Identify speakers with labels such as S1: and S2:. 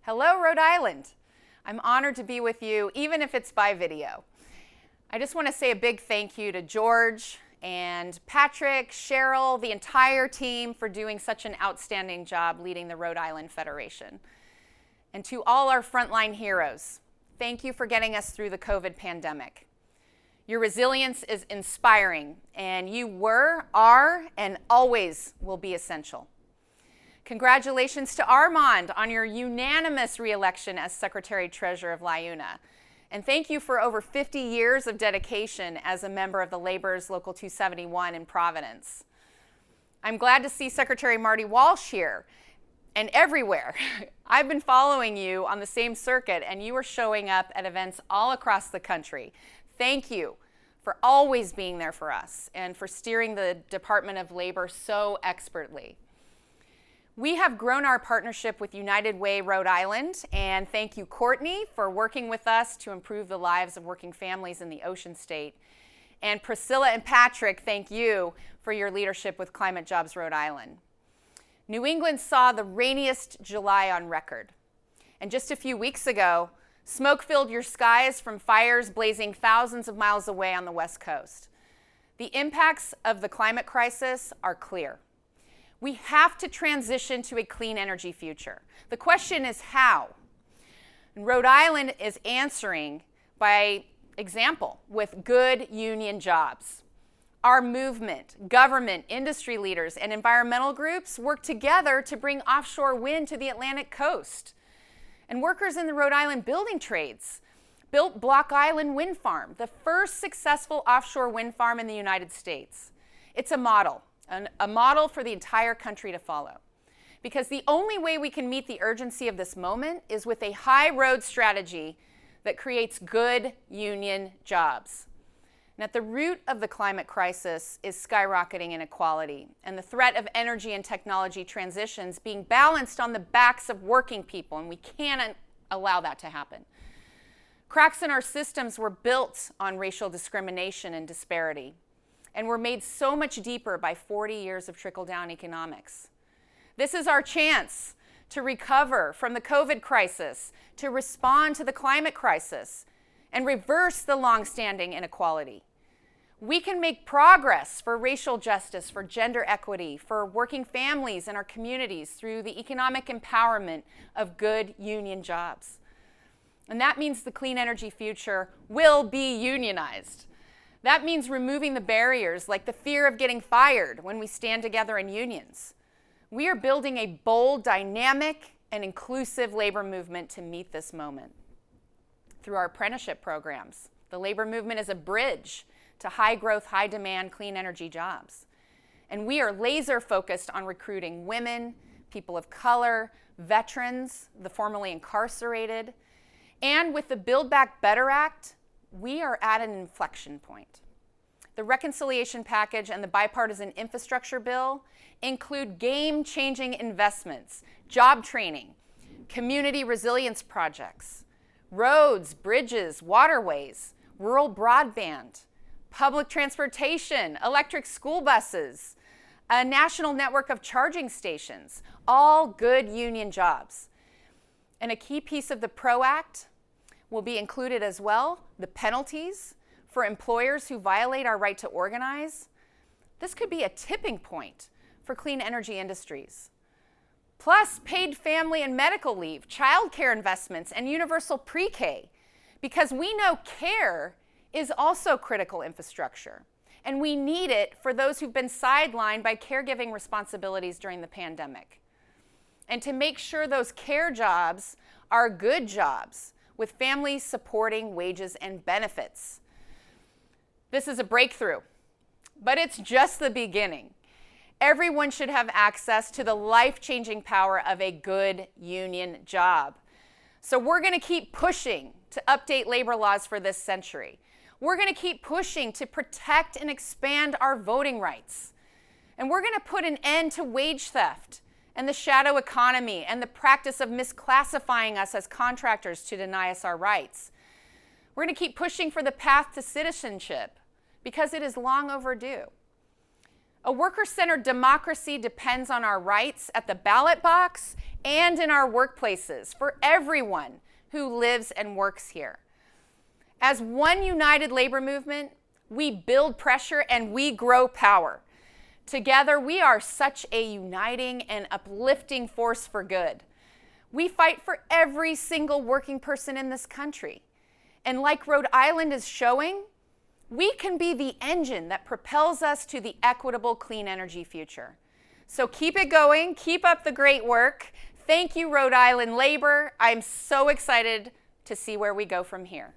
S1: Hello, Rhode Island. I'm honored to be with you, even if it's by video. I just want to say a big thank you to George and Patrick, Cheryl, the entire team for doing such an outstanding job leading the Rhode Island Federation. And to all our frontline heroes, thank you for getting us through the COVID pandemic. Your resilience is inspiring, and you were, are, and always will be essential. Congratulations to Armand on your unanimous re-election as Secretary-Treasurer of LIUNA. And thank you for over 50 years of dedication as a member of the Labor's Local 271 in Providence. I'm glad to see Secretary Marty Walsh here and everywhere. I've been following you on the same circuit, and you are showing up at events all across the country. Thank you for always being there for us and for steering the Department of Labor so expertly. We have grown our partnership with United Way Rhode Island, and thank you, Courtney, for working with us to improve the lives of working families in the Ocean State. And Priscilla and Patrick, thank you for your leadership with Climate Jobs Rhode Island. New England saw the rainiest July on record. And just a few weeks ago, smoke filled your skies from fires blazing thousands of miles away on the West Coast. The impacts of the climate crisis are clear. We have to transition to a clean energy future. The question is how? And Rhode Island is answering by example with good union jobs. Our movement, government, industry leaders, and environmental groups work together to bring offshore wind to the Atlantic coast. And workers in the Rhode Island building trades built Block Island Wind Farm, the first successful offshore wind farm in the United States. It's a model for the entire country to follow. Because the only way we can meet the urgency of this moment is with a high road strategy that creates good union jobs. And at the root of the climate crisis is skyrocketing inequality and the threat of energy and technology transitions being balanced on the backs of working people, and we can't allow that to happen. Cracks in our systems were built on racial discrimination and disparity, and were made so much deeper by 40 years of trickle-down economics. This is our chance to recover from the COVID crisis, to respond to the climate crisis, and reverse the long-standing inequality. We can make progress for racial justice, for gender equity, for working families in our communities through the economic empowerment of good union jobs. And that means the clean energy future will be unionized. That means removing the barriers like the fear of getting fired when we stand together in unions. We are building a bold, dynamic, and inclusive labor movement to meet this moment. Through our apprenticeship programs, the labor movement is a bridge to high growth, high demand, clean energy jobs. And we are laser focused on recruiting women, people of color, veterans, the formerly incarcerated. And with the Build Back Better Act, we are at an inflection point. The reconciliation package and the bipartisan infrastructure bill include game-changing investments, job training, community resilience projects, roads, bridges, waterways, rural broadband, public transportation, electric school buses, a national network of charging stations, all good union jobs. And a key piece of the PRO Act will be included as well, the penalties for employers who violate our right to organize. This could be a tipping point for clean energy industries. Plus paid family and medical leave, childcare investments, and universal pre-K, because we know care is also critical infrastructure, and we need it for those who've been sidelined by caregiving responsibilities during the pandemic. And to make sure those care jobs are good jobs, with families supporting wages and benefits. This is a breakthrough, but it's just the beginning. Everyone should have access to the life-changing power of a good union job. So we're going to keep pushing to update labor laws for this century. We're going to keep pushing to protect and expand our voting rights. And we're going to put an end to wage theft and the shadow economy and the practice of misclassifying us as contractors to deny us our rights. We're going to keep pushing for the path to citizenship because it is long overdue. A worker-centered democracy depends on our rights at the ballot box and in our workplaces for everyone who lives and works here. As one united labor movement, we build pressure and we grow power. Together, we are such a uniting and uplifting force for good. We fight for every single working person in this country. And like Rhode Island is showing, we can be the engine that propels us to the equitable clean energy future. So keep it going, keep up the great work. Thank you, Rhode Island Labor. I'm so excited to see where we go from here.